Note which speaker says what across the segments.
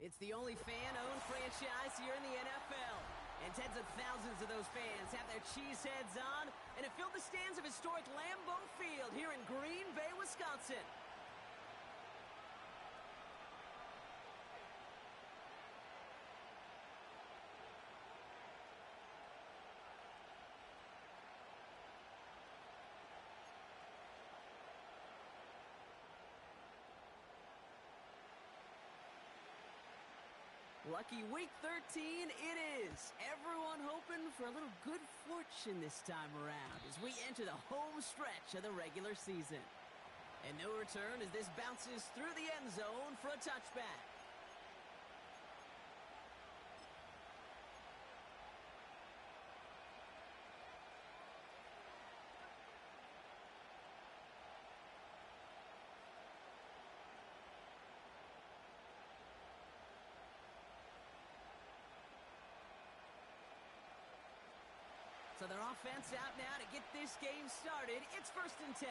Speaker 1: It's the only fan-owned franchise here in the NFL. And tens of thousands of those fans have their cheeseheads on and have filled the stands of historic Lambeau Field here in Green Bay, Wisconsin. Lucky week 13 it is. Everyone hoping for a little good fortune this time around as we enter the home stretch of the regular season. And no return as this bounces through the end zone for a touchback. So their offense out now to get this game started. It's 1st and 10.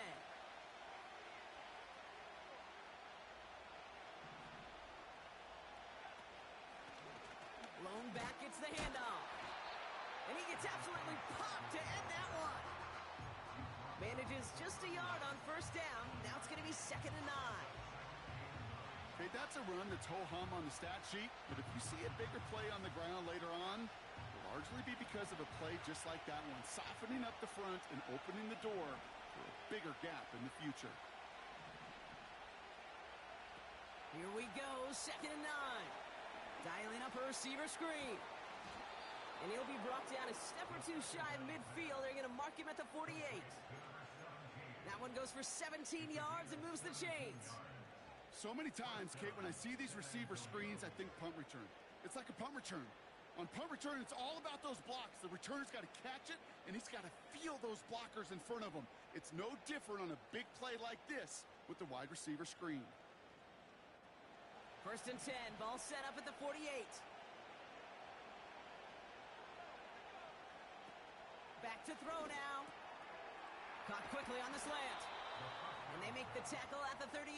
Speaker 1: Blown back, gets the handoff. And he gets absolutely popped to end that one. Manages just a yard on 1st down. Now it's going to be 2nd and 9.
Speaker 2: Okay, that's a run that's ho-hum on the stat sheet, but if you see a bigger play on the ground later on, it'll largely be because of a play just like that one, softening up the front and opening the door for a bigger gap in the future.
Speaker 1: Here we go, 2nd and 9. Dialing up a receiver screen. And he'll be brought down a step or two shy of midfield. They're going to mark him at the 48. That one goes for 17 yards and moves the chains.
Speaker 2: So many times, Kate, when I see these receiver screens, I think punt return. It's like a punt return. On punt return, it's all about those blocks. The returner's got to catch it, and he's got to feel those blockers in front of him. It's no different on a big play like this with the wide receiver screen.
Speaker 1: 1st and 10, ball set up at the 48. Back to throw now. Caught quickly on the slant. And they make the tackle at the 38.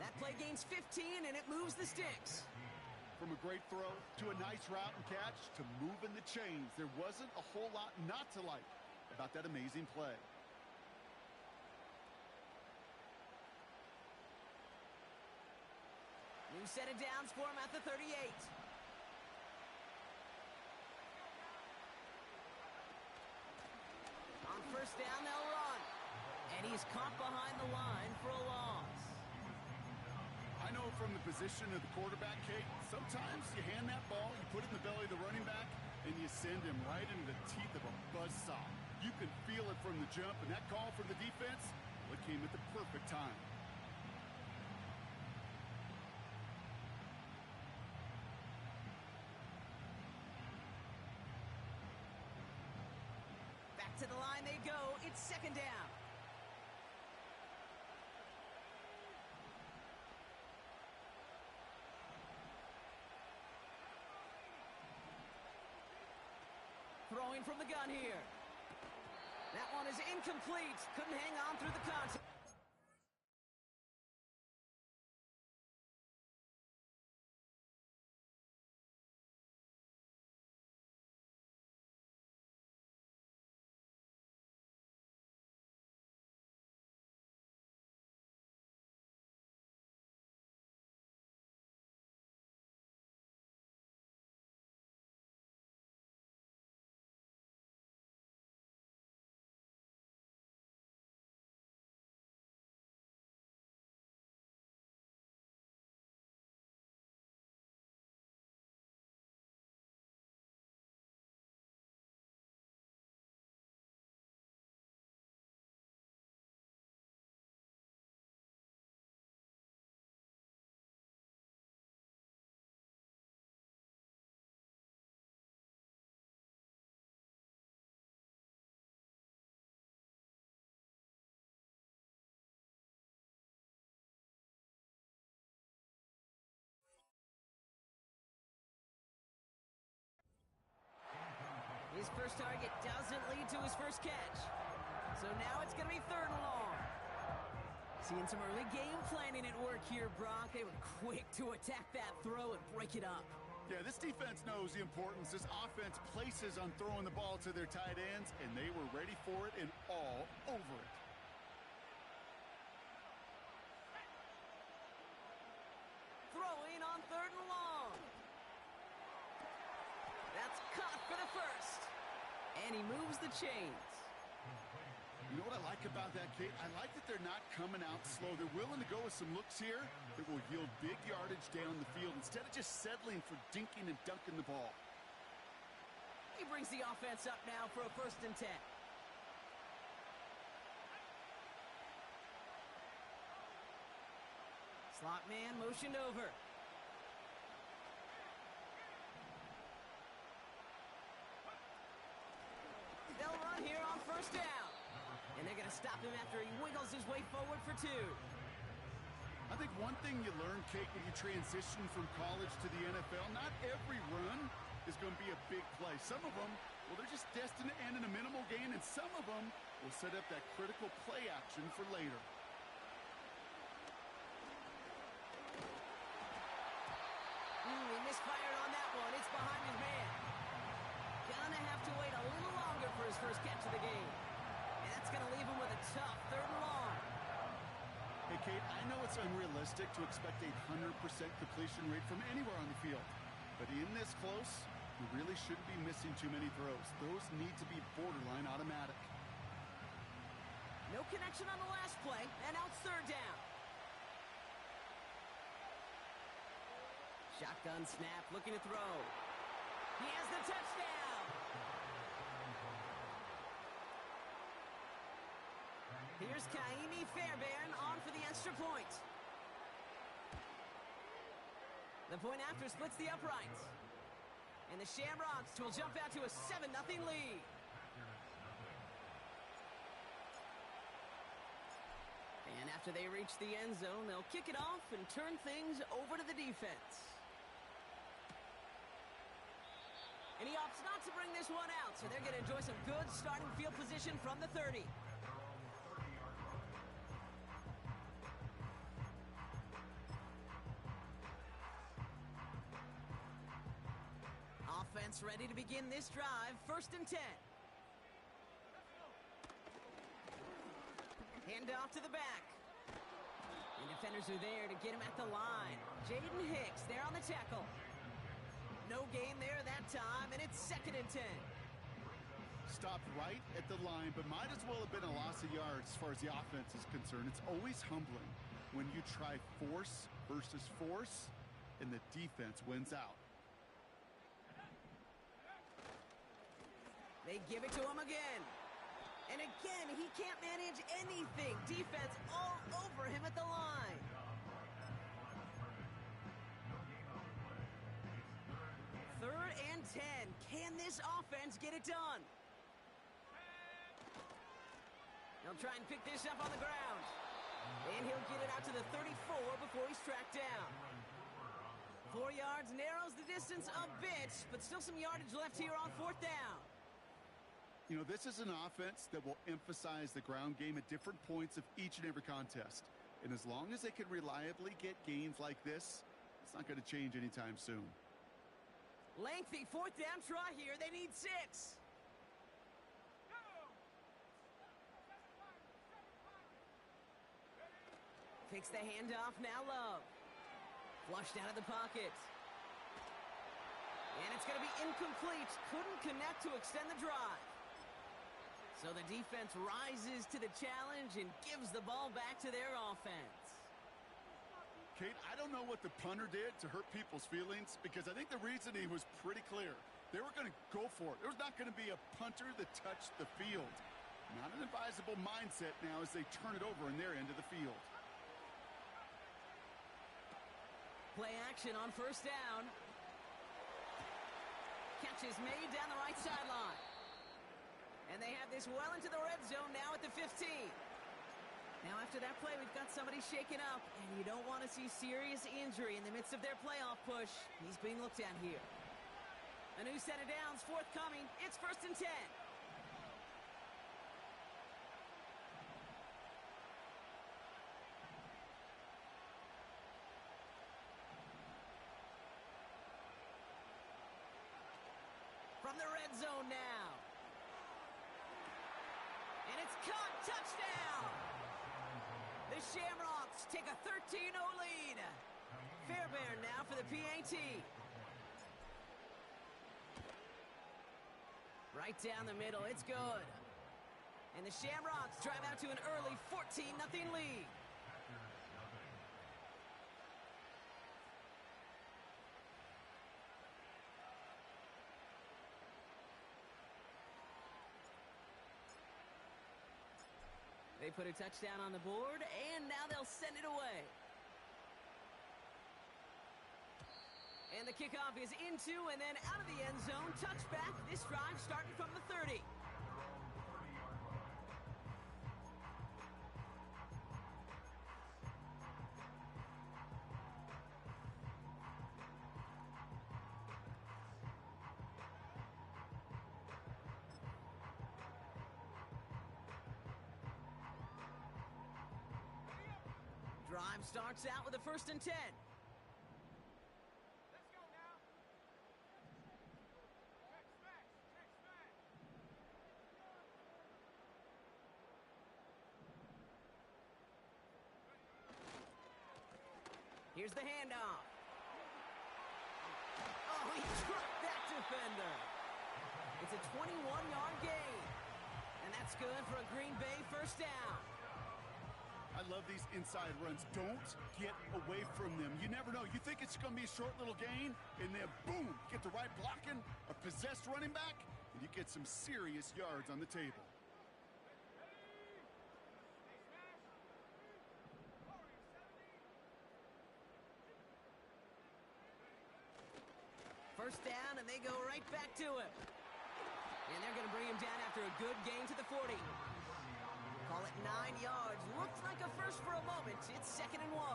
Speaker 1: That play gains 15, and it moves the sticks.
Speaker 2: From a great throw to a nice route and catch to moving the chains, there wasn't a whole lot not to like about that amazing play.
Speaker 1: New set of downs for him at the 38. On 1st down, they'll run. And he's caught behind the line for a loss.
Speaker 2: I know from the position of the quarterback, Kate, sometimes you hand that ball, you put it in the belly of the running back, and you send him right into the teeth of a buzzsaw. You can feel it from the jump, and that call from the defense, well, it came at the perfect time.
Speaker 1: Back to the line they go. It's 2nd down. Throwing from the gun here. That one is incomplete. Couldn't hang on through the contact. His first target doesn't lead to his first catch. So now it's going to be 3rd and long. Seeing some early game planning at work here, Brock. They were quick to attack that throw and break it up.
Speaker 2: Yeah, this defense knows the importance this offense places on throwing the ball to their tight ends, and they were ready for it and all over it.
Speaker 1: Throwing on 3rd and long. That's caught for the first. And he moves the chains.
Speaker 2: You know what I like about that, Kate? I like that they're not coming out slow. They're willing to go with some looks here that will yield big yardage down the field instead of just settling for dinking and dunking the ball.
Speaker 1: He brings the offense up now for a 1st and 10. Slot man motioned over. They'll run here on 1st down. And they're going to stop him after he wiggles his way forward for 2.
Speaker 2: I think one thing you learn, Kate, when you transition from college to the NFL, not every run is going to be a big play. Some of them, well, they're just destined to end in a minimal gain, and some of them will set up that critical play action for later.
Speaker 1: He misfired on that one. It's behind his man. Gonna have to wait a little longer for his first catch of the game. And that's going to leave him with a tough 3rd and long.
Speaker 2: Hey, Kate, I know it's unrealistic to expect a 100% completion rate from anywhere on the field. But in this close, you really shouldn't be missing too many throws. Those need to be borderline automatic.
Speaker 1: No connection on the last play, and now it's 3rd down. Shotgun snap, looking to throw. He has the touchdown. Here's Kaimi Fairbairn on for the extra point. The point after splits the uprights. And the Shamrocks will jump out to a 7-0 lead. And after they reach the end zone, they'll kick it off and turn things over to the defense. And he opts not to bring this one out, so they're going to enjoy some good starting field position from the 30. Offense ready to begin this drive. 1st and 10. Hand off to the back. And defenders are there to get him at the line. Jaden Hicks there on the tackle. No gain there that time, and it's 2nd and 10.
Speaker 2: Stopped right at the line, but might as well have been a loss of yards as far as the offense is concerned. It's always humbling when you try force versus force, and the defense wins out.
Speaker 1: They give it to him again. And again, he can't manage anything. Defense all over him at the line. Third and 10. Can this offense get it done? He'll try and pick this up on the ground. And he'll get it out to the 34 before he's tracked down. 4 yards narrows the distance a bit, but still some yardage left here on 4th down.
Speaker 2: You know, this is an offense that will emphasize the ground game at different points of each and every contest. And as long as they can reliably get gains like this, it's not going to change anytime soon.
Speaker 1: Lengthy 4th down try here. They need 6. Takes the handoff, now Love. Flushed out of the pocket. And it's going to be incomplete. Couldn't connect to extend the drive. So the defense rises to the challenge and gives the ball back to their offense.
Speaker 2: Kate, I don't know what the punter did to hurt people's feelings, because I think the reasoning was pretty clear. They were going to go for it. There was not going to be a punter that touched the field. Not an advisable mindset now as they turn it over in their end of the field.
Speaker 1: Play action on 1st down. Catch is made down the right sideline. And they have this well into the red zone now at the 15. Now after that play, we've got somebody shaken up, and you don't want to see serious injury in the midst of their playoff push. He's being looked at here. A new set of downs forthcoming. It's 1st and 10. from the red zone now. And it's caught. Touchdown! The Shamrocks take a 13-0 lead. Fairbairn now for the PAT. Right down the middle. It's good. And the Shamrocks drive out to an early 14-0 lead. They put a touchdown on the board, and now they'll send it away. And the kickoff is into and then out of the end zone. Touchback. This drive starting from the 30. Drive starts out with a 1st and 10.
Speaker 3: Let's go now.
Speaker 1: Here's the handoff. Oh, he trucked that defender. It's a 21-yard gain. And that's good for a Green Bay 1st down.
Speaker 2: I love these inside runs. Don't get away from them. You never know. You think it's going to be a short little gain, and then boom, get the right blocking, a possessed running back, and you get some serious yards on the table.
Speaker 1: First down, and they go right back to it. And they're going to bring him down after a good gain to the 40. Call it 9 yards. Looked like a first for a moment. It's 2nd and 1.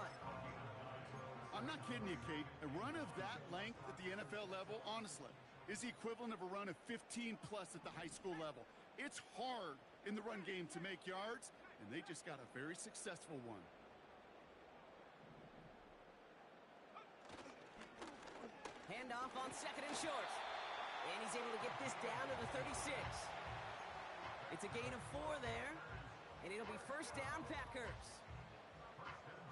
Speaker 2: I'm not kidding you, Kate. A run of that length at the NFL level, honestly, is the equivalent of a run of 15-plus at the high school level. It's hard in the run game to make yards, and they just got a very successful one.
Speaker 1: Handoff on 2nd and short. And he's able to get this down to the 36. It's a gain of 4 there. And it'll be 1st down, Packers.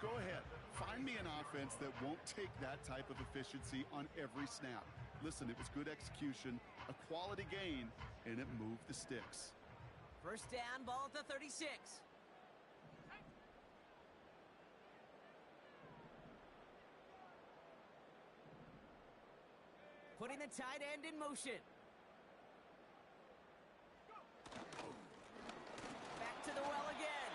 Speaker 2: Go ahead. Find me an offense that won't take that type of efficiency on every snap. Listen, it was good execution, a quality gain, and it moved the sticks.
Speaker 1: 1st down, ball at the 36. Putting the tight end in motion. Back to the well again.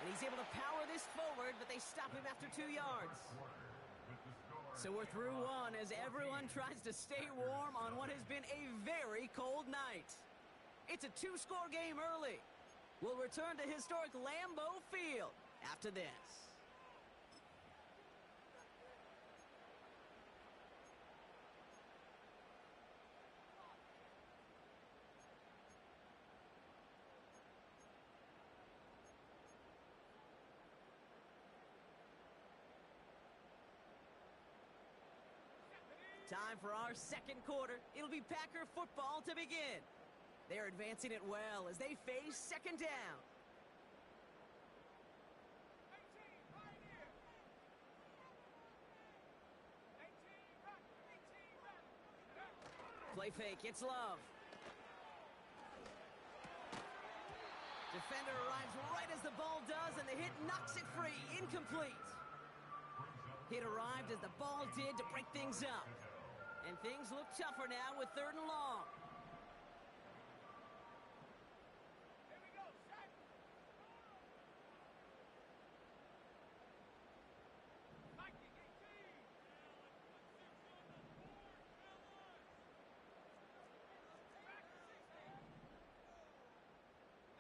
Speaker 1: And he's able to power this forward, but they stop him after 2 yards. So we're through one as everyone tries to stay warm on what has been a very cold night. It's a 2-score game early. We'll return to historic Lambeau Field after this. Time for our 2nd quarter. It'll be Packer football to begin. They're advancing it well as they face 2nd down. Play fake, it's Love. Defender arrives right as the ball does, and the hit knocks it free. Incomplete. Hit arrived as the ball did to break things up. And things look tougher now with 3rd and long.
Speaker 3: Here we go, set. Mikey, 18. Back to 16.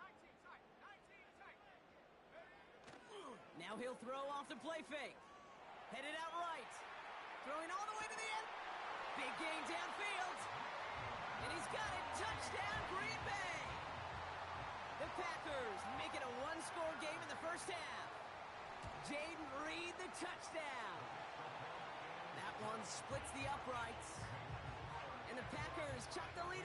Speaker 3: 19 tight, 19 tight.
Speaker 1: Now he'll throw off the play fake. Headed out right. Throwing all the way to the end. Big gain downfield. And he's got it. Touchdown, Green Bay. The Packers make it a 1-score game in the 1st half. Jaden Reed, the touchdown. That one splits the uprights. And the Packers chop the lead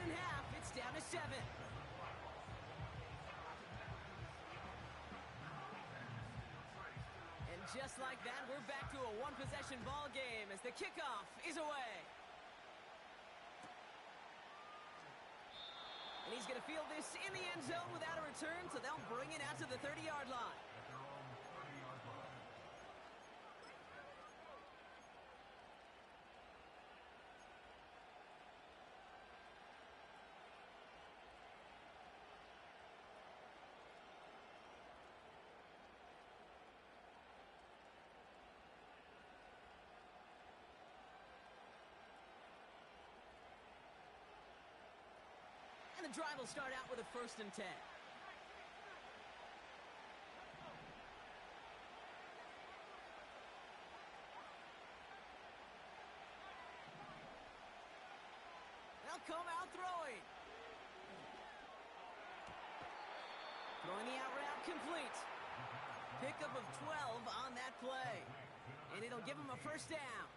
Speaker 1: And just like that, we're back to a one-possession ball game as the kickoff is away. And he's going to field this in the end zone without a return, so they'll bring it out to the 30-yard line. And the drive will start out with a 1st and 10. They'll come out throwing. Throwing the out route complete. Pickup of 12 on that play. And it'll give him a 1st down.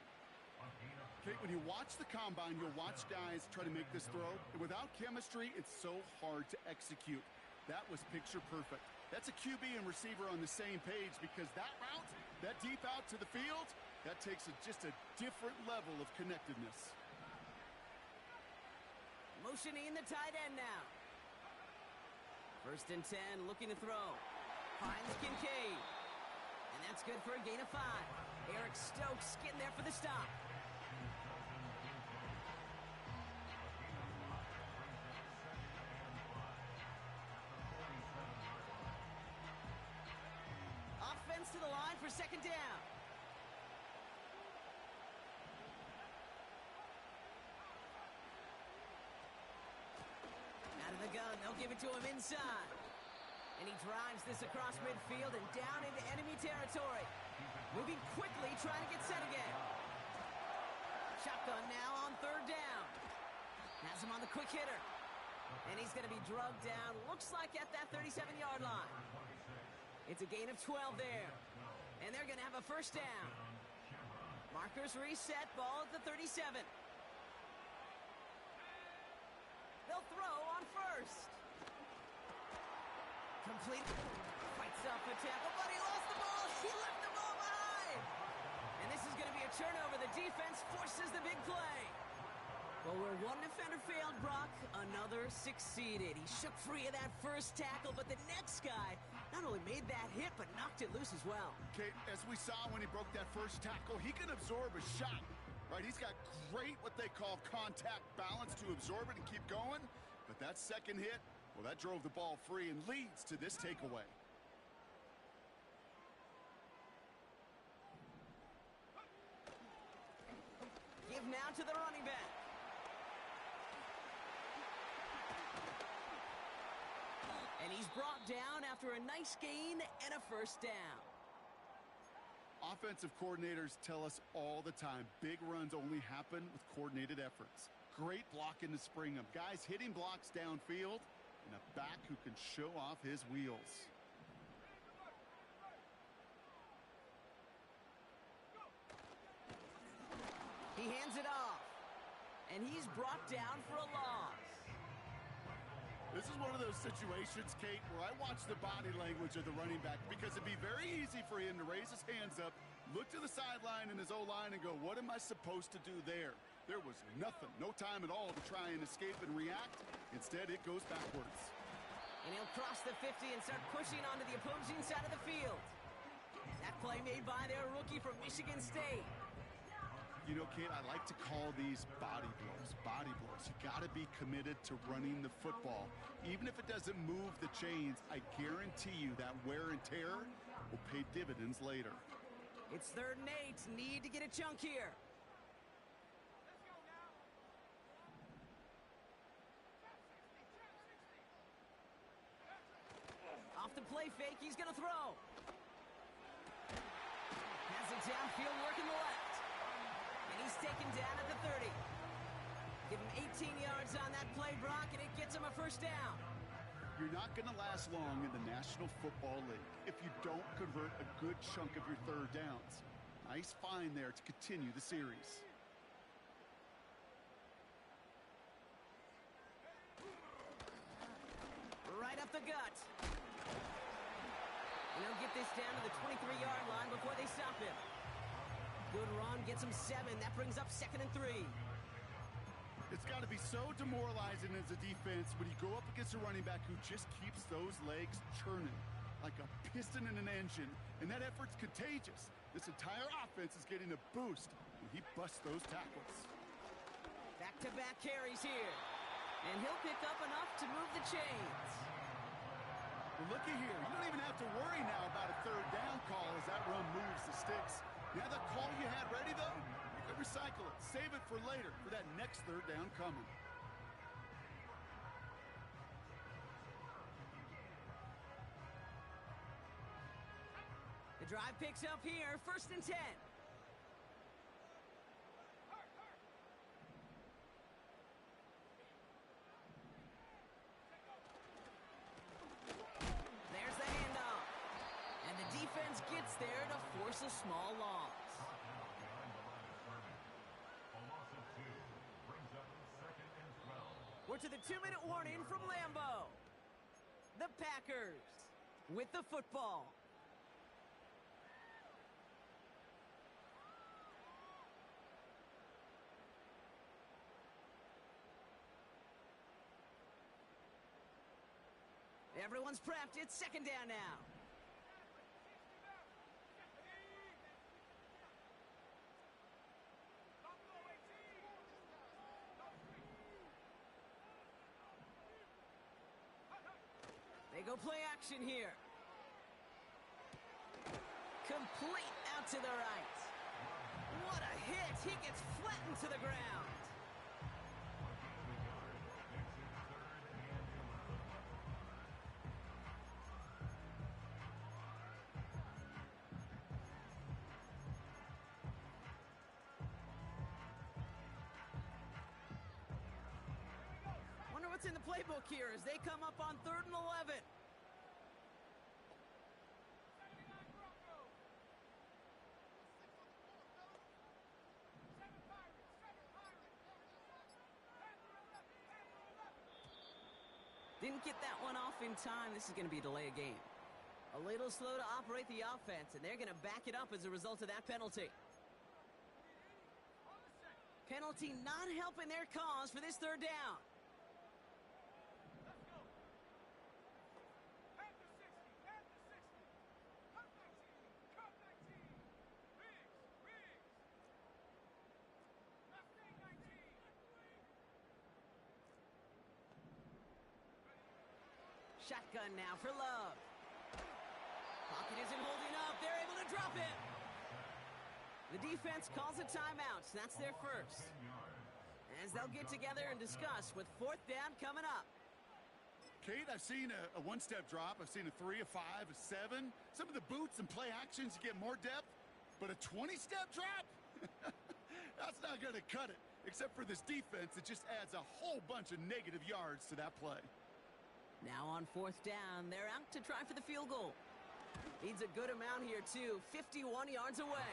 Speaker 2: Kate, when you watch the combine, you'll watch guys try to make this throw. And without chemistry, it's so hard to execute. That was picture perfect. That's a QB and receiver on the same page because that route, that deep out to the field, that takes just a different level of connectedness.
Speaker 1: Motioning the tight end now. 1st and 10, looking to throw. Finds Kincaid. And that's good for a gain of 5. Eric Stokes getting there for the stop. Offense to the line for 2nd down. Out of the gun, they'll give it to him inside. And he drives this across midfield and down into enemy territory. Moving quickly, trying to get set again. Shotgun now on 3rd down. Has him on the quick hitter. And he's going to be drugged down, looks like at that 37-yard line. It's a gain of 12 there. And they're going to have a 1st down. Markers reset, ball at the 37. They'll throw on 1st. Complete. Fights off the tackle, but he lost the ball. He left the ball behind. And this is going to be a turnover. The defense forces the big play. Well, where one defender failed, Brock, another succeeded. He shook free of that 1st tackle, but the next guy not only made that hit, but knocked it loose as well.
Speaker 2: Kate, as we saw when he broke that 1st tackle, he can absorb a shot, right? He's got great, what they call contact balance to absorb it and keep going. But that 2nd hit, well, that drove the ball free and leads to this takeaway.
Speaker 1: Give now to the running back. And he's brought down after a nice gain and a 1st down.
Speaker 2: Offensive coordinators tell us all the time, big runs only happen with coordinated efforts. Great blocking to spring them. Guys hitting blocks downfield, and a back who can show off his wheels.
Speaker 1: He hands it off. And he's brought down for a loss.
Speaker 2: This is one of those situations, Kate, where I watch the body language of the running back because it'd be very easy for him to raise his hands up, look to the sideline in his O-line and go, what am I supposed to do there? There was nothing, no time at all to try and escape and react. Instead, it goes backwards.
Speaker 1: And he'll cross the 50 and start pushing onto the opposing side of the field. That play made by their rookie from Michigan State.
Speaker 2: You know, Kate, I like to call these body blows. Body blows. You got to be committed to running the football. Even if it doesn't move the chains, I guarantee you that wear and tear will pay dividends later.
Speaker 1: It's 3rd and 8. Need to get a chunk here.
Speaker 3: Let's go now. Trap 60.
Speaker 1: Off the play fake, he's going to throw. Has it downfield, working the left. And he's taken down at the 30. Give him 18 yards on that play, Brock, and it gets him a 1st down.
Speaker 2: You're not going to last long in the National Football League if you don't convert a good chunk of your 3rd downs. Nice find there to continue the series.
Speaker 1: up the gut. And he'll get this down to the 23-yard line before they stop him. Good run, gets him 7. That brings up 2nd and 3.
Speaker 2: It's got to be so demoralizing as a defense when you go up against a running back who just keeps those legs churning like a piston in an engine, and that effort's contagious. This entire offense is getting a boost when he busts those tackles.
Speaker 1: Back-to-back carries here, and he'll pick up enough to move the chains.
Speaker 2: Well, looky here. You don't even have to worry now about a third down call as that run moves the sticks. Now that call you had ready, though, you can recycle it. Save it for later for that next third down coming.
Speaker 1: The drive picks up here, 1st and 10. There's the handoff. And the defense gets there to force a small loss. We're to the 2-minute warning from Lambeau. The Packers with the football. Everyone's prepped. It's 2nd down now. They go play action here. Complete out to the right. What a hit. He gets flattened to the ground. What's in the playbook here as they come up on 3rd and 11. Didn't get that one off in time. This is going to be a delay of game. A little slow to operate the offense, and they're going to back it up as a result of that penalty. Penalty not helping their cause for this 3rd down. Shotgun now for Love. Pocket isn't holding up. They're able to drop it. The defense calls a timeout. That's their first. As they'll get together and discuss with 4th down coming up.
Speaker 2: Kate, I've seen a one-step drop. I've seen a 3, a 5, a 7. Some of the boots and play actions, you get more depth. But a 20-step drop? That's not going to cut it. Except for this defense, it just adds a whole bunch of negative yards to that play.
Speaker 1: Now on 4th down, they're out to try for the field goal. Needs a good amount here, too. 51 yards away.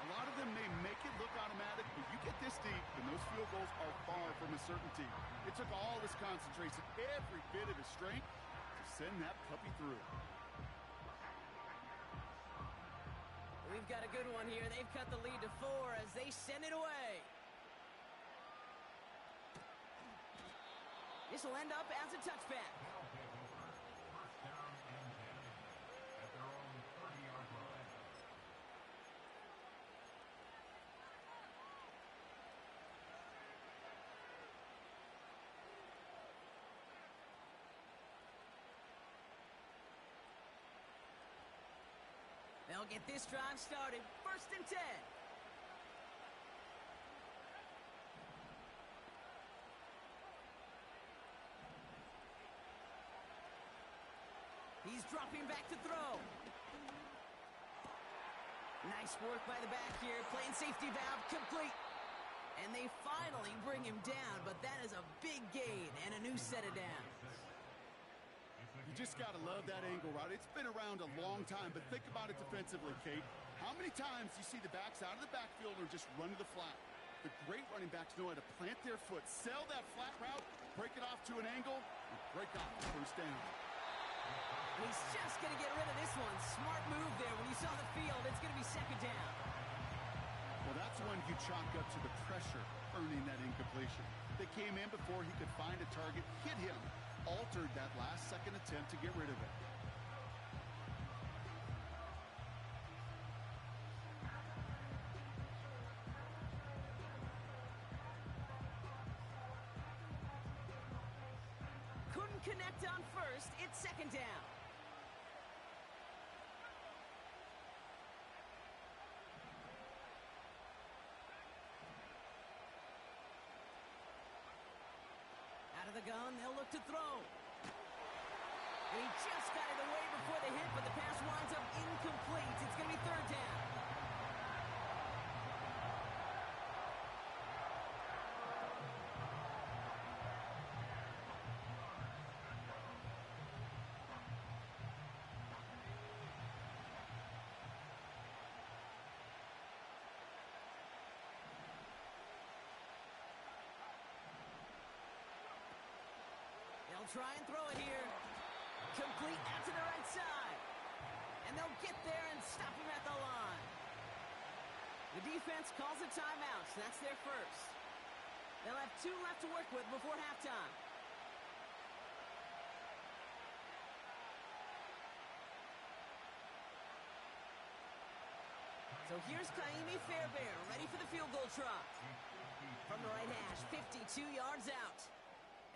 Speaker 2: A lot of them may make it look automatic, but you get this deep, and those field goals are far from a certainty. It took all his concentration, every bit of his strength, to send that puppy through.
Speaker 1: We've got a good one here. They've cut the lead to 4 as they send it away. This will end up as a touchback. They'll get this drive started. 1st and 10. He's dropping back to throw. Nice work by the back here. Playing safety valve complete. And they finally bring him down, but that is a big gain and a new set of downs.
Speaker 2: You just got to love that angle route. It's been around a long time, but think about it defensively, Kate. How many times do you see the backs out of the backfield or just run to the flat? The great running backs know how to plant their foot, sell that flat route, break it off to an angle, and break off the first down.
Speaker 1: He's just going to get rid of this one. Smart move there. When you saw the field, it's going to be second down.
Speaker 2: Well, that's when you chalk up to the pressure earning that incompletion. They came in before he could find a target, hit him, altered that last-second attempt to get rid of it.
Speaker 1: Couldn't connect on first. It's second down. Out of the gun, they'll look to throw. And he just got it away before the hit, but the pass winds up incomplete. It's going to be third down. They'll try and throw it here. Complete out to the right side. And they'll get there and stop him at the line. The defense calls a timeout, so that's their first. They'll have 2 left to work with before halftime. So here's Kaimi Fairbairn, ready for the field goal try. From the right hash, 52 yards out.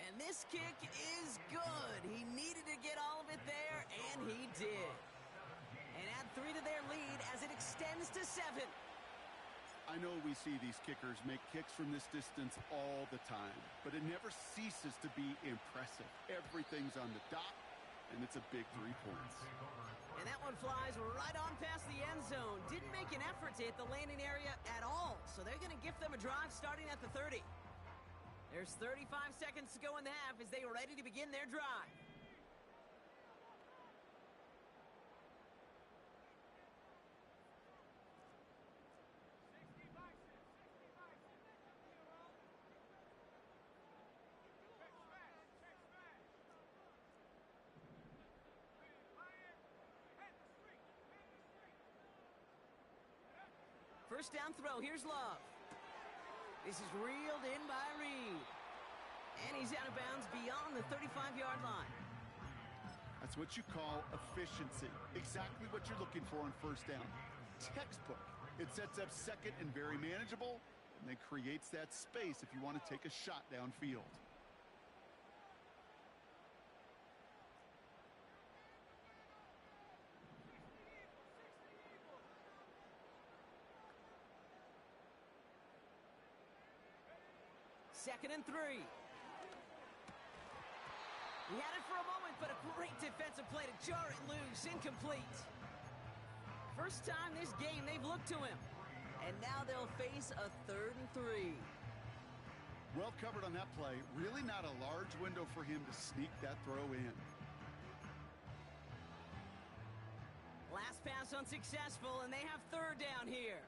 Speaker 1: And this kick is good. He needed to get all of it there, and he did. And add 3 to their lead as it extends to 7.
Speaker 2: I know we see these kickers make kicks from this distance all the time, but it never ceases to be impressive. Everything's on the dot, and it's a big 3 points.
Speaker 1: And that one flies right on past the end zone. Didn't make an effort to hit the landing area at all, so they're going to gift them a drive starting at the 30. There's 35 seconds to go in the half as they are ready to begin their drive. First down throw. Here's Love. This is reeled in by Reed. And he's out of bounds beyond the 35-yard line.
Speaker 2: That's what you call efficiency. Exactly what you're looking for on first down. Textbook. It sets up second and very manageable, and then creates that space if you want to take a shot downfield.
Speaker 1: Second and 3. He had it for a moment, but a great defensive play to jar it loose. Incomplete. First time this game they've looked to him. And now they'll face a 3rd and 3.
Speaker 2: Well covered on that play. Really not a large window for him to sneak that throw in.
Speaker 1: Last pass unsuccessful, and they have 3rd down here.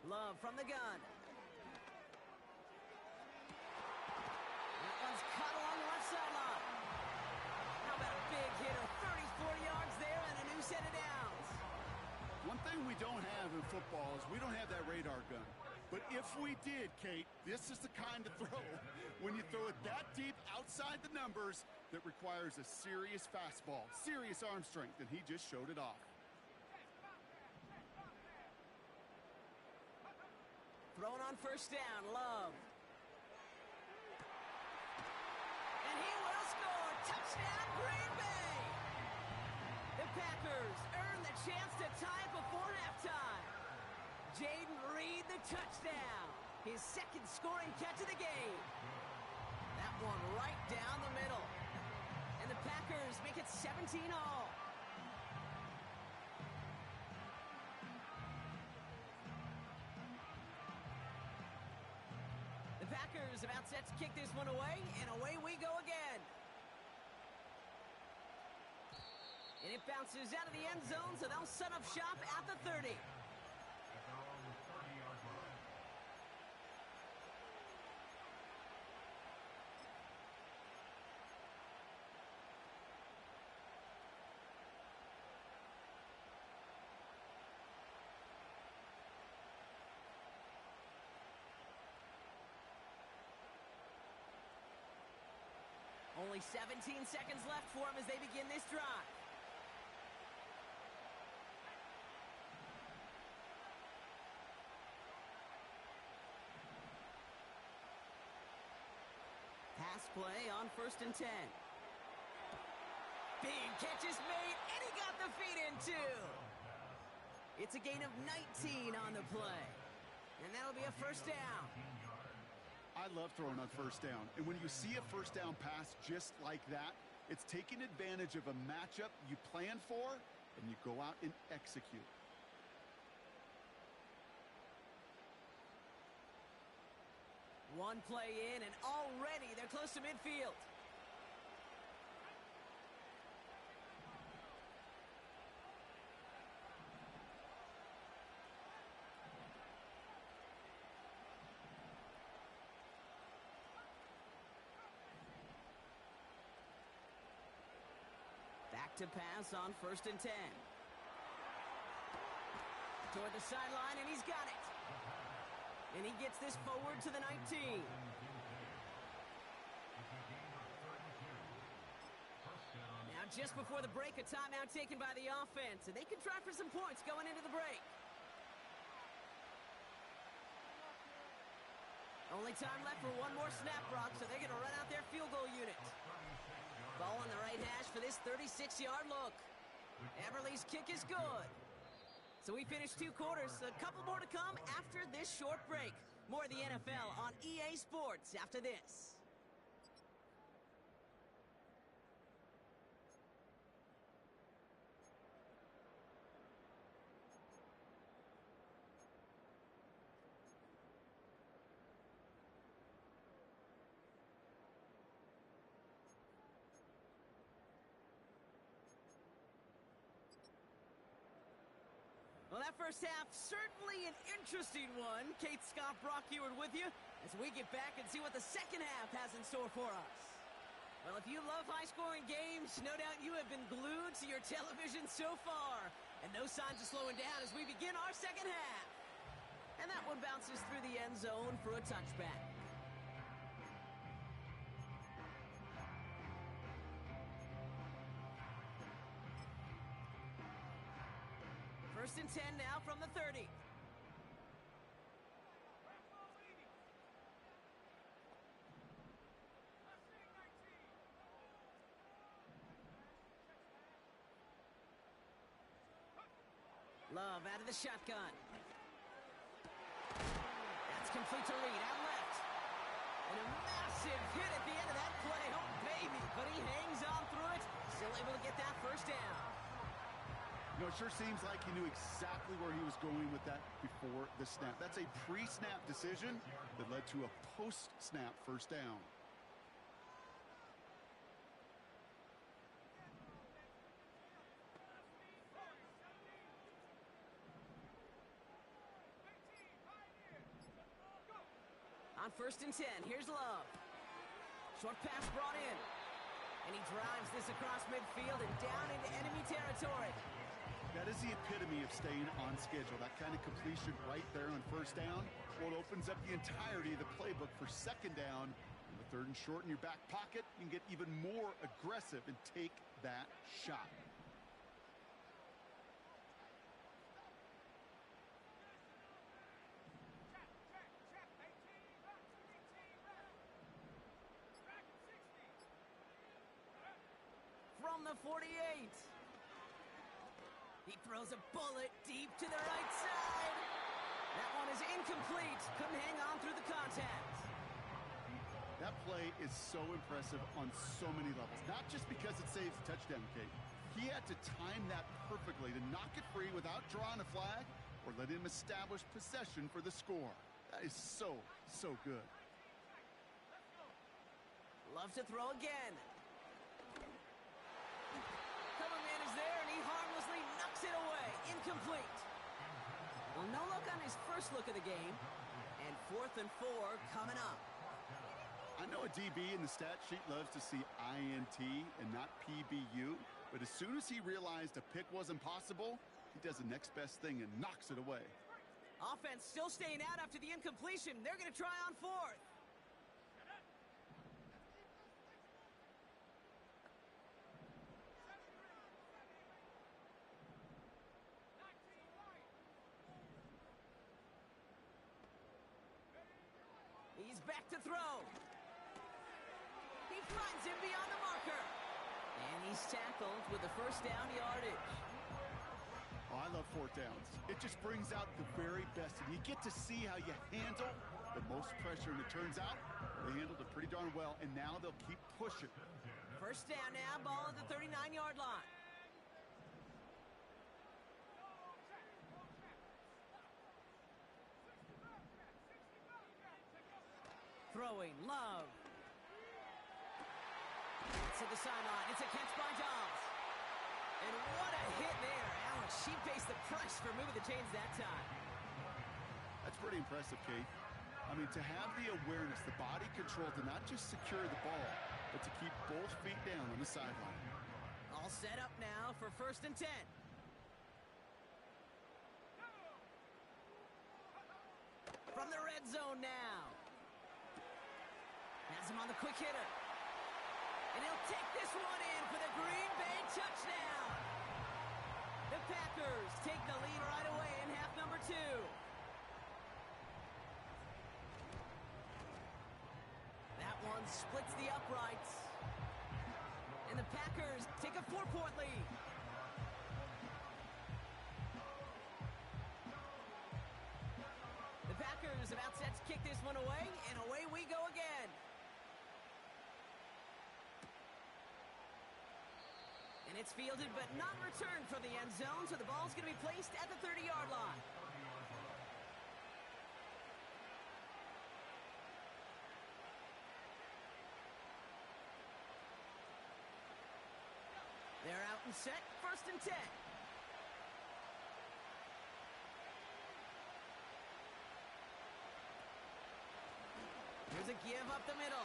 Speaker 1: Love from the gun. That one's cut along the left sideline. How about a big hitter? 34 yards there and a new set of downs.
Speaker 2: One thing we don't have in football is we don't have that radar gun. But if we did, Kate, this is the kind of throw, when you throw it that deep outside the numbers, that requires a serious fastball, serious arm strength, and he just showed it off.
Speaker 1: Thrown on first down, Love. And he will score. Touchdown, Green Bay. The Packers earn the chance to tie it before halftime. Jaden Reed, the touchdown. His 2nd scoring catch of the game. That one right down the middle. And the Packers make it 17-all. about set to kick this one away, and away we go again. And it bounces out of the end zone, so they'll set up shop at the 30. Only 17 seconds left for them as they begin this drive. Pass play on 1st and 10. Big catch is made, and he got the feet in too. It's a gain of 19 on the play. And that'll be a first down.
Speaker 2: I love throwing on first down. And when you see a first down pass just like that, it's taking advantage of a matchup you plan for, and you go out and execute.
Speaker 1: One play in, and already they're close to midfield. Back to pass on 1st and 10. Toward the sideline, and he's got it. And he gets this forward to the 19. Now just before the break, a timeout taken by the offense, and they can try for some points going into the break. Only time left for one more snap, Brock, so they're going to run out their field goal unit. Ball on the right hash for this 36-yard look. Everly's kick is good. So we finished 2 quarters. A couple more to come after this short break. More of the NFL on EA Sports after this. Well, that first half, certainly an interesting one. Kate, Scott, Brock Eward with you as we get back and see what the second half has in store for us. Well, if you love high-scoring games, no doubt you have been glued to your television so far. And no signs of slowing down as we begin our second half. And that one bounces through the end zone for a touchback. First and 10 now from the 30. Love out of the shotgun. That's complete to Reed out left. And a massive hit at the end of that play. Oh, baby. But he hangs on through it. Still able to get that first down.
Speaker 2: You know, it sure seems like he knew exactly where he was going with that before the snap. That's a pre-snap decision that led to a post-snap first down.
Speaker 1: On 1st and 10, here's Love. Short pass brought in. And he drives this across midfield and down into enemy territory.
Speaker 2: That is the epitome of staying on schedule. That kind of completion right there on first down. Well, it opens up the entirety of the playbook for second down. On the 3rd and short in your back pocket, you can get even more aggressive and take that shot.
Speaker 1: From the 48. He throws a bullet deep to the right side. That one is incomplete. Couldn't hang on through the contact.
Speaker 2: That play is so impressive on so many levels. Not just because it saves a touchdown, Kate. He had to time that perfectly to knock it free without drawing a flag or letting him establish possession for the score. That is so good.
Speaker 1: Love to throw again. Cover man is there, and he harmlessly knocks it away. Incomplete. Well, no luck on his first look of the game. And 4th and 4 coming up.
Speaker 2: I know a DB in the stat sheet loves to see INT and not PBU, but as soon as he realized a pick wasn't possible, he does the next best thing and knocks it away.
Speaker 1: Offense still staying out after the incompletion. They're going to try on 4th. He's back to throw. He finds him beyond the marker. And he's tackled with the first down yardage.
Speaker 2: Oh, I love 4th downs. It just brings out the very best. And you get to see how you handle the most pressure. And it turns out they handled it pretty darn well. And now they'll keep pushing.
Speaker 1: First down now, ball at the 39-yard line. Throwing, Love. It's at the sideline. It's a catch by Dobbs. And what a hit there. Alex, she faced the press for moving the chains that time.
Speaker 2: That's pretty impressive, Kate. I mean, to have the awareness, the body control to not just secure the ball, but to keep both feet down on the sideline.
Speaker 1: All set up now for 1st and 10. From the red zone now. Has him on the quick hitter. And he'll take this one in for the Green Bay touchdown. The Packers take the lead right away in half number 2. That one splits the uprights. And the Packers take a 4-point lead. The Packers about set to kick this one away, and away we go again. And it's fielded but not returned from the end zone, so the ball's going to be placed at the 30-yard line. They're out and set, 1st and 10. Here's a give up the middle.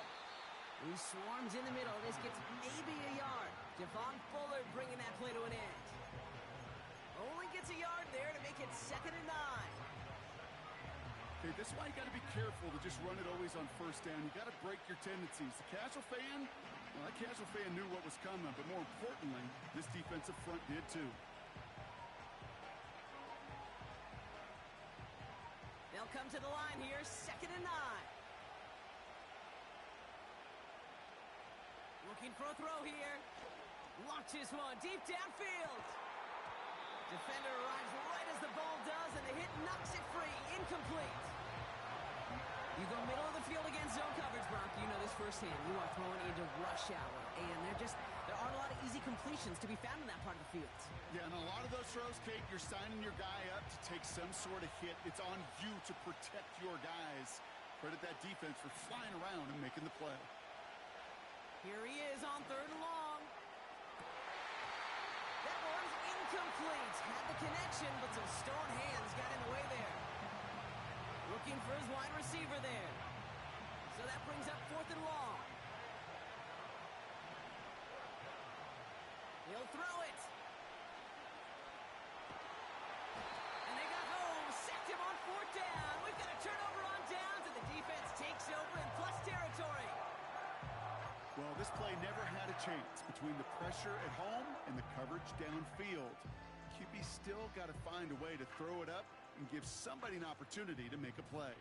Speaker 1: He swarms in the middle. This gets maybe a yard. Javon Fuller bringing that play to an end. Only gets a yard there to make it 2nd and 9.
Speaker 2: Okay, this is why you got to be careful to just run it always on 1st down. You got to break your tendencies. The casual fan, well, that casual fan knew what was coming, but more importantly, this defensive front did too.
Speaker 1: They'll come to the line here, 2nd and 9. Looking for a throw here. Launches one deep downfield. Defender arrives right as the ball does, and the hit knocks it free. Incomplete. You go middle of the field against zone coverage, Brock. You know this firsthand. You are throwing into rush hour, and there aren't a lot of easy completions to be found in that part of the field.
Speaker 2: Yeah, and a lot of those throws, Kate, you're signing your guy up to take some sort of hit. It's on you to protect your guys. Credit that defense for flying around and making the play.
Speaker 1: Here he is on 3rd and long. That one's incomplete. Had the connection, but some stone hands got in the way there. Looking for his wide receiver there. So that brings up 4th and long. He'll throw it. And they got home. Sacked him on 4th down. We've got a turnover on downs, and the defense takes over in plus territory.
Speaker 2: Well, this play never had a chance between the pressure at home and the coverage downfield. QB still got to find a way to throw it up and give somebody an opportunity to make a play.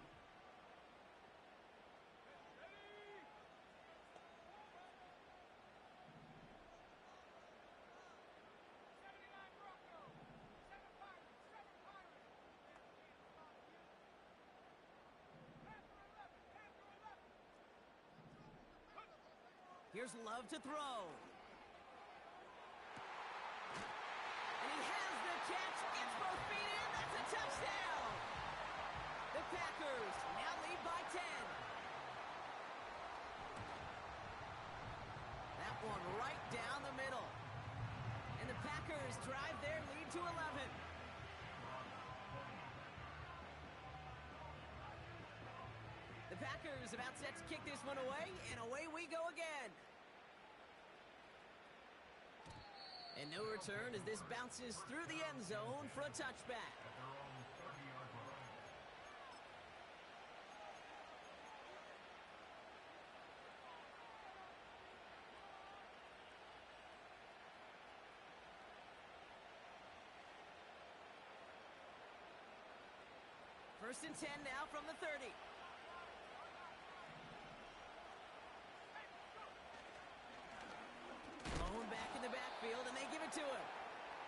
Speaker 1: Here's Love to throw. And he has the catch. Gets both feet in. That's a touchdown. The Packers now lead by 10. one right down the middle. And the Packers drive their lead to 11. The Packers about set to kick this one away, and away we go again. And no return as this bounces through the end zone for a touchback. First and 10 now from the 30. Thrown back in the backfield, and they give it to him.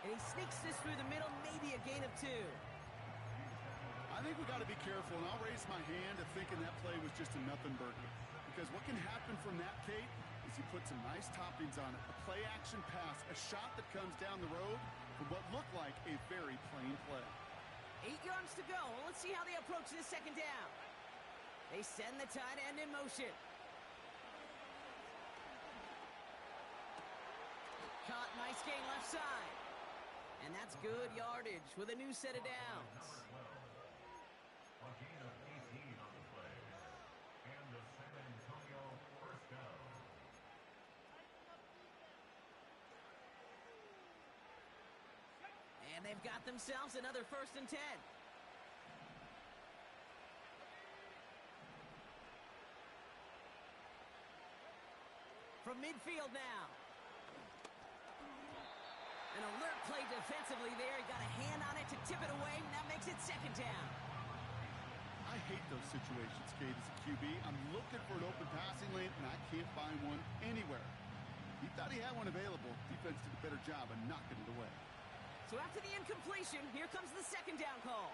Speaker 1: And he sneaks this through the middle, maybe a gain of 2.
Speaker 2: I think we got to be careful, and I'll raise my hand to thinking that play was just a nothing burger. Because what can happen from that, Kate, is he put some nice toppings on it. A play-action pass, a shot that comes down the road for what looked like a very plain play.
Speaker 1: 8 yards to go. Let's see how they approach this second down. They send the tight end in motion. Caught, nice gain left side. And that's good yardage with a new set of downs.
Speaker 4: A gain of 18 on the play. And the San Antonio first down.
Speaker 1: And they've got themselves another first and 10. From midfield now. An alert play defensively there. He got a hand on it to tip it away, and that makes it second down.
Speaker 2: I hate those situations, Kate, as a QB. I'm looking for an open passing lane, and I can't find one anywhere. He thought he had one available. Defense did a better job of knocking it away.
Speaker 1: So after the incompletion, here comes the second down call.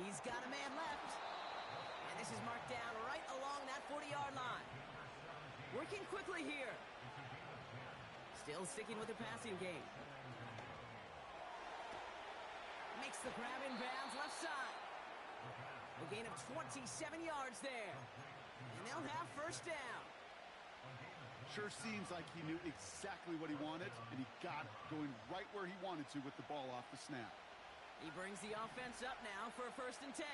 Speaker 1: He's got a man left. And this is marked down right along that 40-yard line. Working quickly here. Still sticking with the passing game. Makes the grab in bounds left side. A gain of 27 yards there. And they'll have first down.
Speaker 2: Sure seems like he knew exactly what he wanted, and he got it, going right where he wanted to with the ball off the snap.
Speaker 1: He brings the offense up now for a first and 10.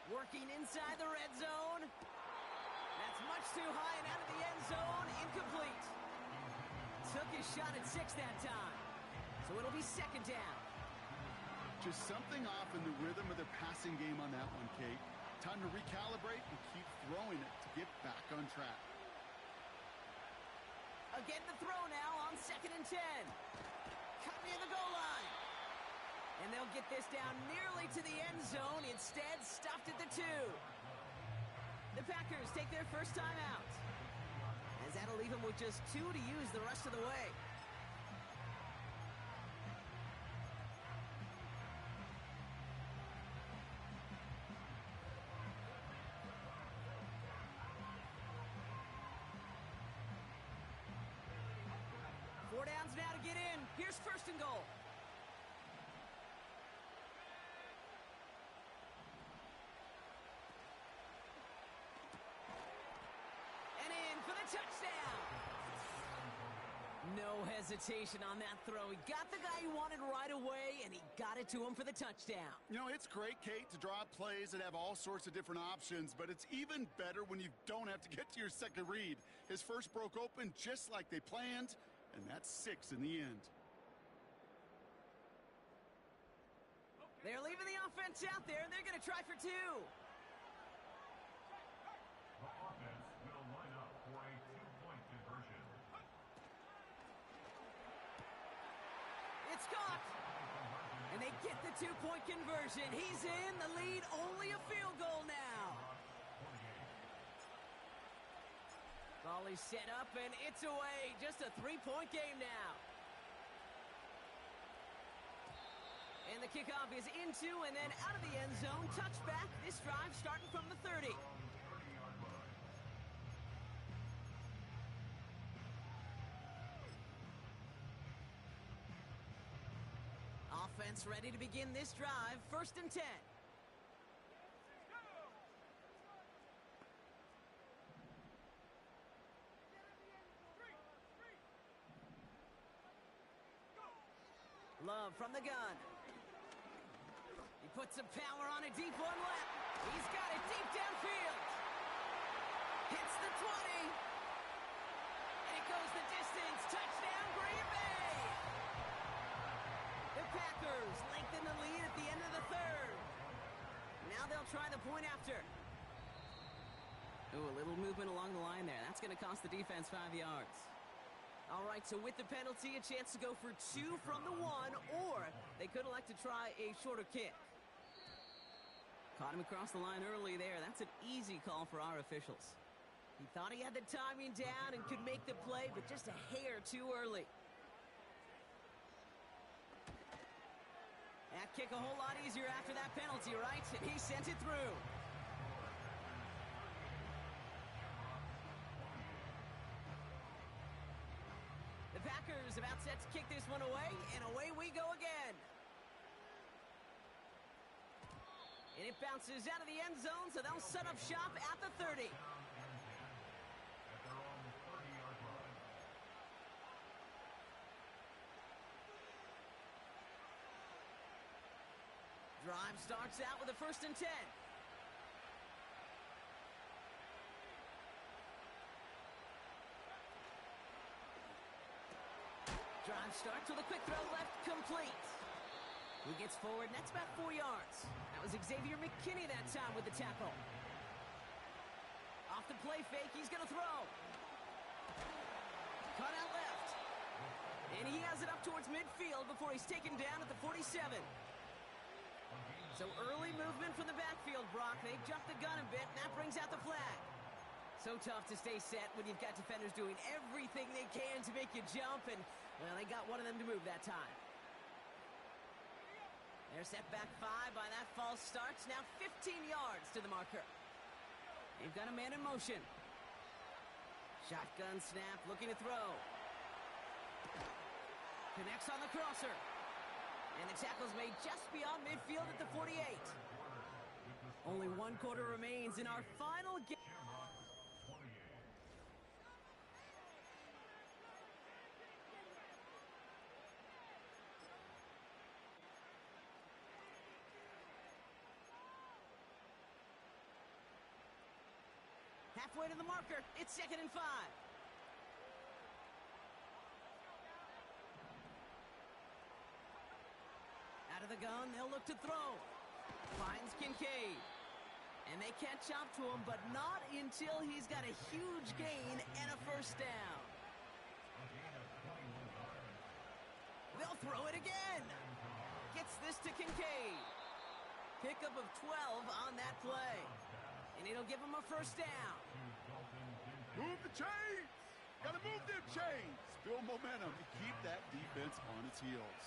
Speaker 1: Working inside the red zone. That's much too high and out of the end zone. Incomplete. Took his shot at 6 that time. So it'll be second down.
Speaker 2: Just something off in the rhythm of their passing game on that one, Kate. Time to recalibrate and keep throwing it to get back on track.
Speaker 1: Again the throw now on second and 10. Cut near the goal line. And they'll get this down nearly to the end zone. Instead, stopped at the 2. The Packers take their first time out. As that'll leave them with just 2 to use the rest of the way. Four downs now to get in. Here's first and goal. And in for the touchdown. No hesitation on that throw. He got the guy he wanted right away, and he got it to him for the touchdown.
Speaker 2: You know, it's great, Kate, to draw up plays that have all sorts of different options, but it's even better when you don't have to get to your second read. His first broke open just like they planned, and that's 6 in the end.
Speaker 1: They're leaving the offense out there, and they're going to try for 2.
Speaker 4: The offense will line up for a 2-point conversion.
Speaker 1: It's caught. And they get the 2-point conversion. He's in the lead, only a field goal now. Volley set up, and it's away. Just a 3-point game now. And the kickoff is into and then out of the end zone. Touchback. This drive starting from the 30. Offense ready to begin this drive. 1st and 10. Love from the gun. He puts some power on a deep one left. He's got it deep downfield. Hits the 20. And it goes the distance. Touchdown, Green Bay. The Packers lengthen the lead at the end of the 3rd. Now they'll try the point after. Ooh, a little movement along the line there. That's going to cost the defense 5 yards. All right, so with the penalty, a chance to go for 2 from the 1, or they could elect to try a shorter kick. Caught him across the line early there. That's an easy call for our officials. He thought he had the timing down and could make the play, but just a hair too early. That kick a whole lot easier after that penalty, right? And he sent it through. The Packers about set to kick this one away, and away we go again. And it bounces out of the end zone, so they'll set up shop at the 30. Drive starts out with a 1st and 10. Drive starts with a quick throw left, complete. He gets forward, and that's about 4 yards. That was Xavier McKinney that time with the tackle. Off the play fake, he's going to throw. Cut out left. And he has it up towards midfield before he's taken down at the 47. So early movement from the backfield, Brock. They jumped the gun a bit, and that brings out the flag. So tough to stay set when you've got defenders doing everything they can to make you jump, and, well, they got one of them to move that time. They're set back 5 by that false start. Now 15 yards to the marker. They've got a man in motion. Shotgun snap, looking to throw. Connects on the crosser. And the tackle's made just beyond midfield at the 48. Only 1 quarter remains in our final game. Halfway to the marker. It's 2nd and 5. Out of the gun, they'll look to throw. Finds Kincaid. And they catch up to him, but not until he's got a huge gain and a 1st down. They'll throw it again. Gets this to Kincaid. Pickup of 12 on that play. And it'll give him a 1st down.
Speaker 2: Move the chains! Gotta move them chains! Build momentum to keep that defense on its heels.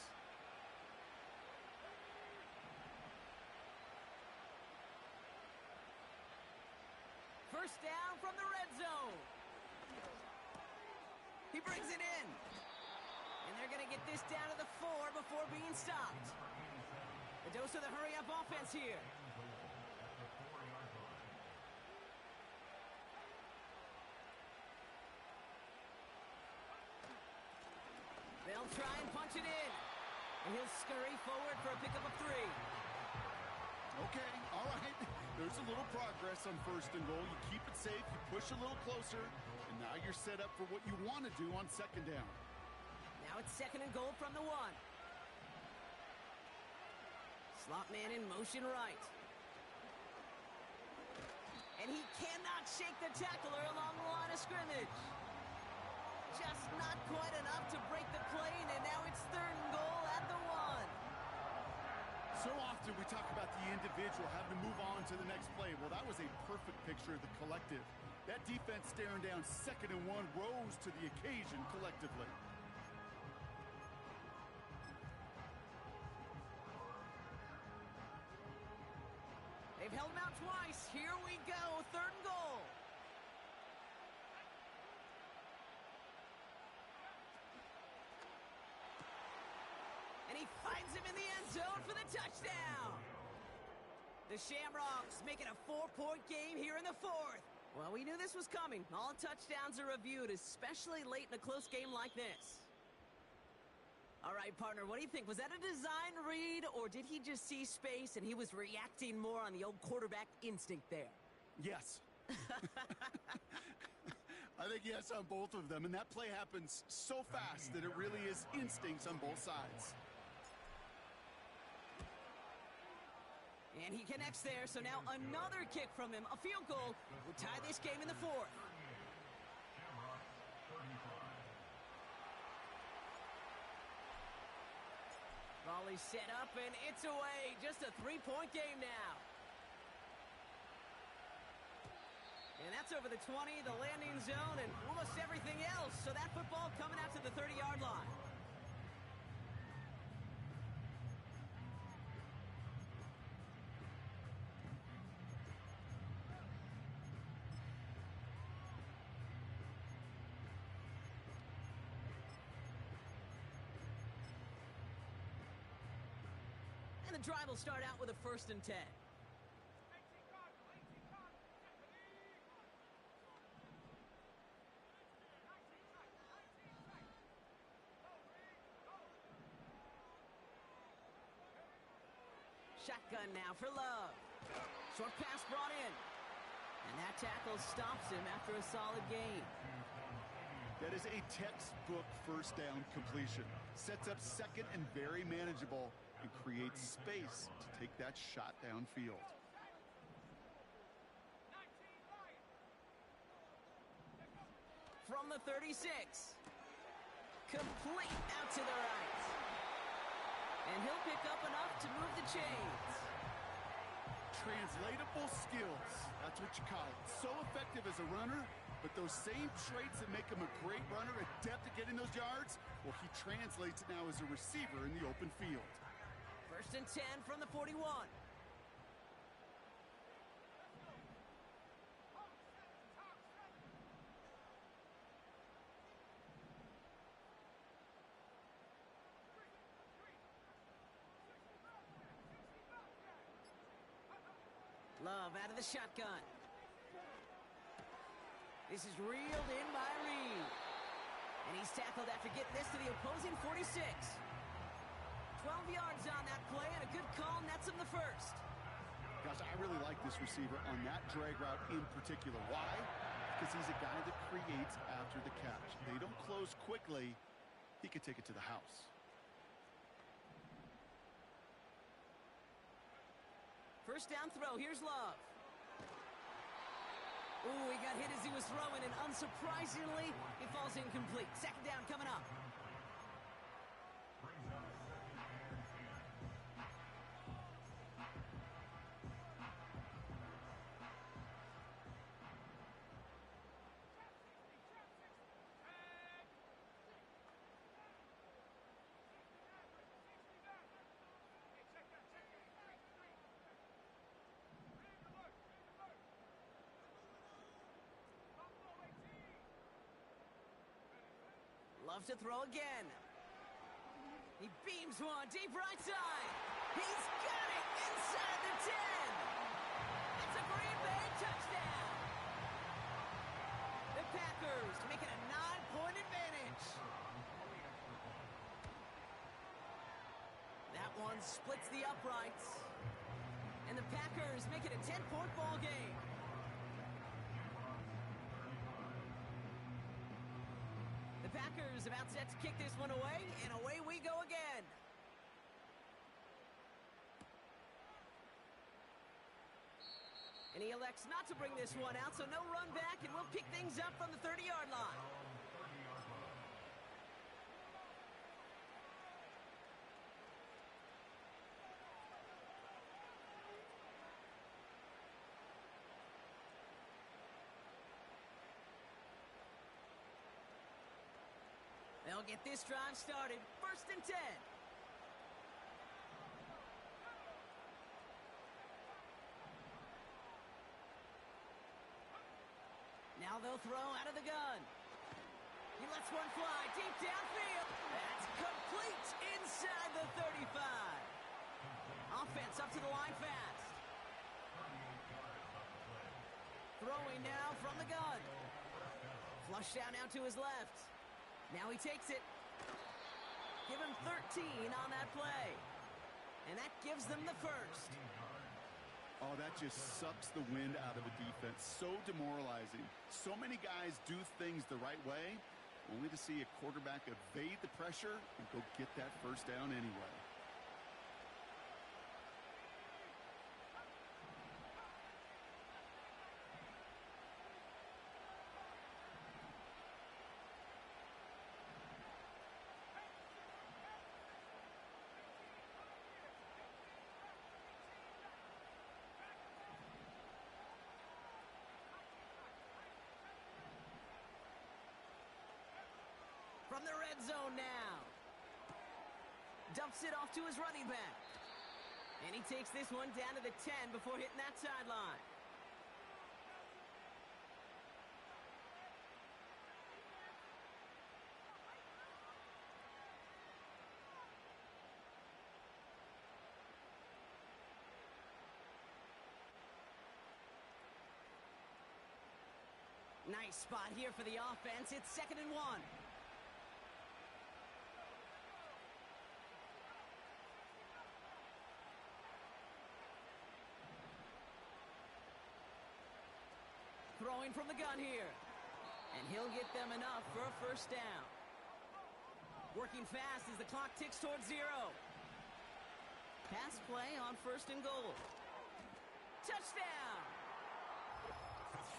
Speaker 1: First down from the red zone. He brings it in. And they're going to get this down to the 4 before being stopped. A dose of the hurry-up offense here. They'll try and punch it in. And he'll scurry forward for a pickup of 3.
Speaker 2: Okay, all right. There's a little progress on 1st and goal. You keep it safe, you push a little closer, and now you're set up for what you want to do on 2nd down.
Speaker 1: Now it's 2nd and goal from the 1. Slot man in motion right. And he cannot shake the tackler along the line of scrimmage. Just not quite enough to break the plane, and now it's 3rd and goal at the 1.
Speaker 2: So often we talk about the individual having to move on to the next play. Well, that was a perfect picture of the collective. That defense staring down 2nd and 1 rose to the occasion collectively.
Speaker 1: They've held him out twice. Here we go, 3rd and goal. And he finds him in the end zone for the touchdown. The Shamrocks make it a 4-point game here in the fourth. Well, we knew this was coming. All touchdowns are reviewed, especially late in a close game like this. All right, partner, what do you think? Was that a design read, or did he just see space and he was reacting more on the old quarterback instinct there?
Speaker 2: Yes. I think yes on both of them, and that play happens so fast that it really is instincts on both sides.
Speaker 1: And he connects there, so now another kick from him. A field goal will tie this game in the fourth.
Speaker 4: Shamrocks 35.
Speaker 1: Volley set up, and it's away. Just a 3-point game now. And that's over the 20, the landing zone, and almost everything else. So that football coming out to the 30-yard line. And the drive will start out with a 1st and 10. Shotgun now for Love. Short pass brought in. And that tackle stops him after a solid gain.
Speaker 2: That is a textbook first down completion. Sets up second and very manageable and creates space to take that shot downfield.
Speaker 1: From the 36. Complete out to the right. And he'll pick up enough to move the chains.
Speaker 2: Translatable skills. That's what you call it. So effective as a runner, but those same traits that make him a great runner, adept at getting those yards, well, he translates it now as a receiver in the open field.
Speaker 1: 1st and 10 from the 41. Love out of the shotgun. This is reeled in by Reed. And he's tackled after getting this to the opposing 46. 12 yards on that play, and a good call nets him the first.
Speaker 2: Gosh, I really like this receiver on that drag route in particular. Why? Because he's a guy that creates after the catch. They don't close quickly. He could take it to the house.
Speaker 1: First down throw. Here's Love. Ooh, he got hit as he was throwing, and unsurprisingly, he falls incomplete. 2nd down coming up.
Speaker 4: Brings up 2nd and 10.
Speaker 1: Love to throw again. He beams one deep right side. He's got it inside the 10. It's a Green Bay touchdown. The Packers make it a 9-point advantage. That one splits the uprights. And the Packers make it a 10-point ball game. The Packers about set to kick this one away, and away we go again. And he elects not to bring this one out, so no run back, and we'll pick things up from the 30-yard line. They'll get this drive started. 1st and 10. Now they'll throw out of the gun. He lets one fly deep downfield. That's complete inside the 35. Offense up to the line fast. Throwing now from the gun. Flush down now to his left. Now he takes it. Give him 13 on that play. And that gives them the first.
Speaker 2: Oh, that just sucks the wind out of a defense. So demoralizing. So many guys do things the right way, only to see a quarterback evade the pressure and go get that first down anyway.
Speaker 1: From the red zone now. Dumps it off to his running back. And he takes this one down to the 10 before hitting that sideline. Nice spot here for the offense. It's 2nd and 1. Throwing from the gun here. And he'll get them enough for a first down. Working fast as the clock ticks towards 0. Pass play on 1st and goal. Touchdown!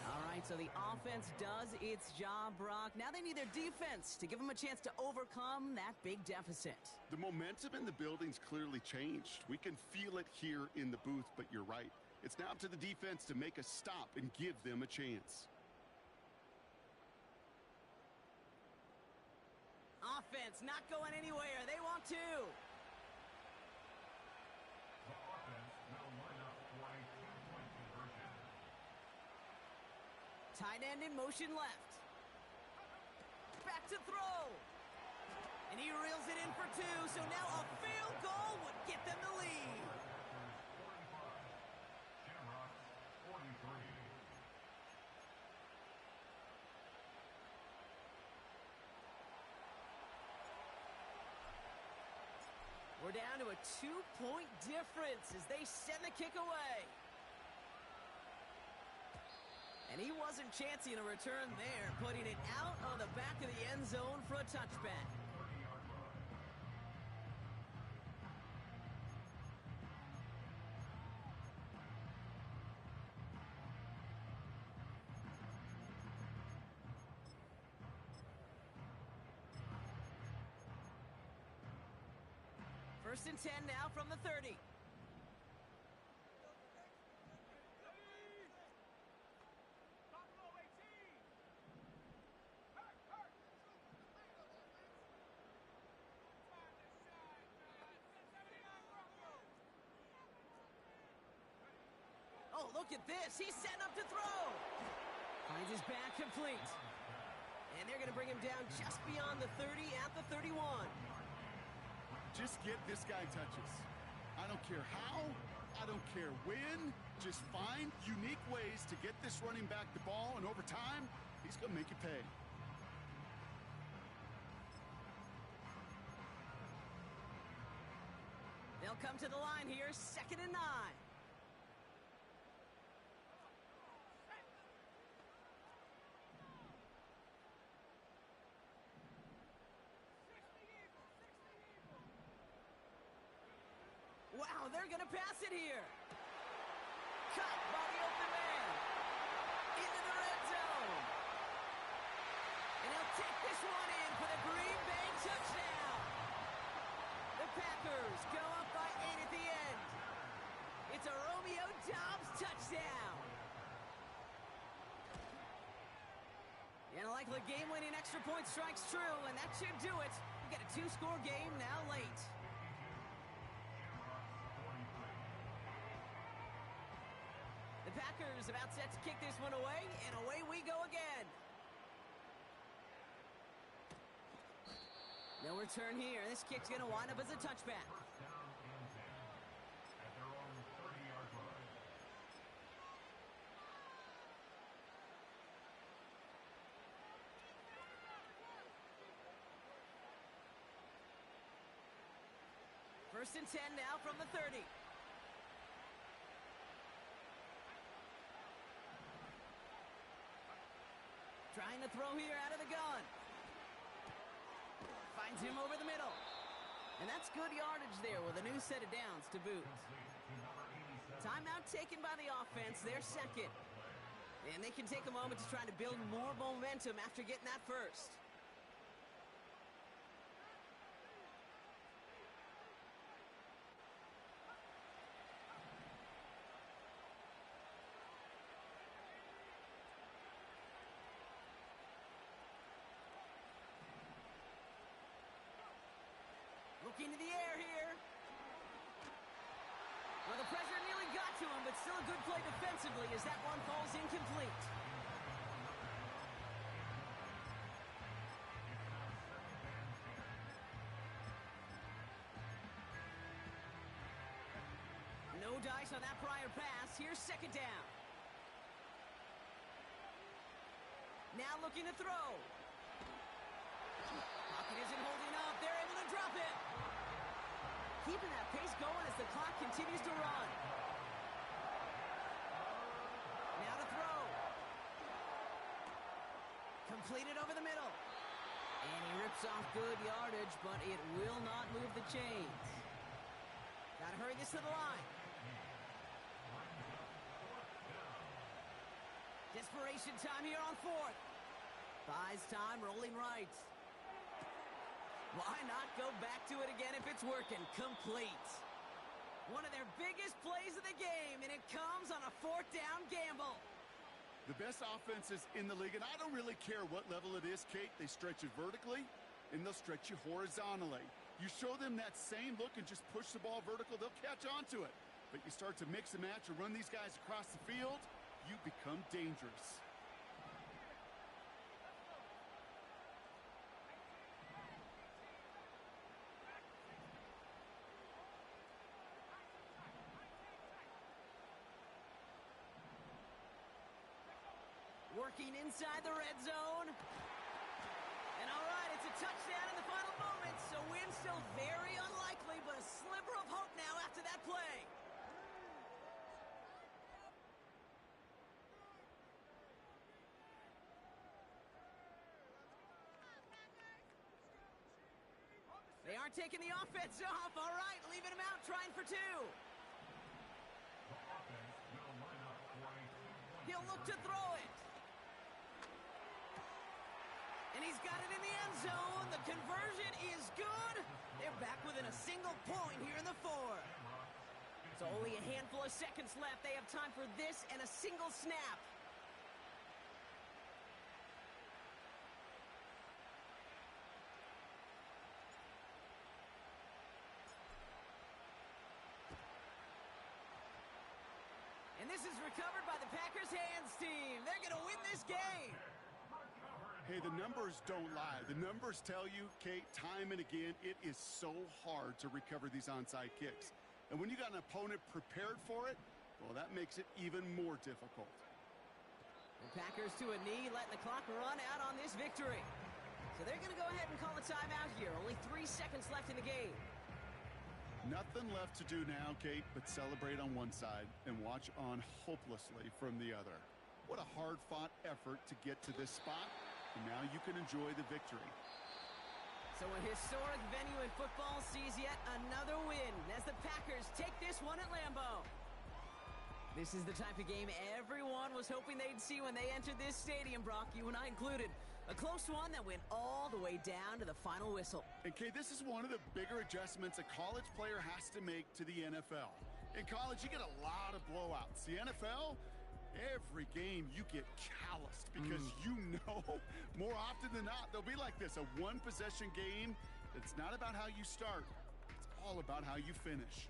Speaker 1: All right, so the offense does its job, Brock. Now they need their defense to give them a chance to overcome that big deficit.
Speaker 2: The momentum in the building's clearly changed. We can feel it here in the booth, but you're right. It's now up to the defense to make a stop and give them a chance.
Speaker 1: Offense not going anywhere. They want to.
Speaker 4: The offense will line up for a 2-point conversion.
Speaker 1: Tight end in motion left. Back to throw. And he reels it in for 2, so now a field goal would get them the lead.
Speaker 4: Shamrocks 43.
Speaker 1: We're down to a 2-point difference as they send the kick away. And he wasn't chancing a return there, putting it out on the back of the end zone for a touchback. First and 10 now from the 30. Oh, look at this. He's setting up to throw. Finds his back complete. And they're going to bring him down just beyond the 30 at the 31.
Speaker 2: Just get this guy touches. I don't care how, I don't care when. Just find unique ways to get this running back the ball, and over time, he's going to make it pay.
Speaker 1: They'll come to the line here, 2nd and 9. Wow, they're going to pass it here. Cut by the open man. Into the red zone. And he'll take this one in for the Green Bay touchdown. The Packers go up by 8 at the end. It's a Romeo Doubs touchdown. And a likely game-winning extra point strikes true, and that should do it. We get a 2-score game now late. The Packers about set to kick this one away, and away we go again. No return here. This kick's going to wind up as a touchback. First and 10 now from the 30. Trying to throw here out of the gun. Finds him over the middle. And that's good yardage there with a new set of downs to boot. Timeout taken by the offense, their second. And they can take a moment to try to build more momentum after getting that first. Looking to the air here. Well, the pressure nearly got to him, but still a good play defensively as that one falls incomplete. No dice on that prior pass. Here's second down. Now looking to throw. Pocket isn't holding up. They're able to drop it. Keeping that pace going as the clock continues to run. Now to throw. Completed over the middle. And he rips off good yardage, but it will not move the chains. Got to hurry this to the line. Desperation time here on fourth. Buys time, rolling right. Why not go back to it again if it's working? Complete. One of their biggest plays of the game, and it comes on a fourth down gamble.
Speaker 2: The best offenses in the league, and I don't really care what level it is, Kate. They stretch it vertically, and they'll stretch you horizontally. You show them that same look and just push the ball vertical, they'll catch on to it. But you start to mix and match or run these guys across the field, you become dangerous.
Speaker 1: Working inside the red zone. And all right, it's a touchdown in the final moments, so win still very unlikely, but a sliver of hope now after that play. They aren't taking the offense off. All right, leaving him out, trying for two. He'll look to throw it. And he's got it in the end zone. The conversion is good. They're back within a single point here in the fourth. So only a handful of seconds left. They have time for this and a single snap. And this is recovered by the Packers hands team. They're going to win this game.
Speaker 2: Hey, the numbers don't lie. The numbers tell you, Kate, time and again, it is so hard to recover these onside kicks. And when you got an opponent prepared for it, well, that makes it even more difficult.
Speaker 1: The Packers to a knee, letting the clock run out on this victory. So they're going to go ahead and call a timeout here. Only 3 seconds left in the game.
Speaker 2: Nothing left to do now, Kate, but celebrate on one side and watch on hopelessly from the other. What a hard-fought effort to get to this spot. And now you can enjoy the victory.
Speaker 1: So a historic venue in football sees yet another win as the Packers take this one at Lambeau. This is the type of game everyone was hoping they'd see when they entered this stadium, Brock, you and I included. A close one that went all the way down to the final whistle.
Speaker 2: And Kate, this is one of the bigger adjustments a college player has to make to the NFL. In college, you get a lot of blowouts. The NFL, every game you get calloused because you know more often than not they'll be like this, a one-possession game. It's not about how you start. It's all about how you finish.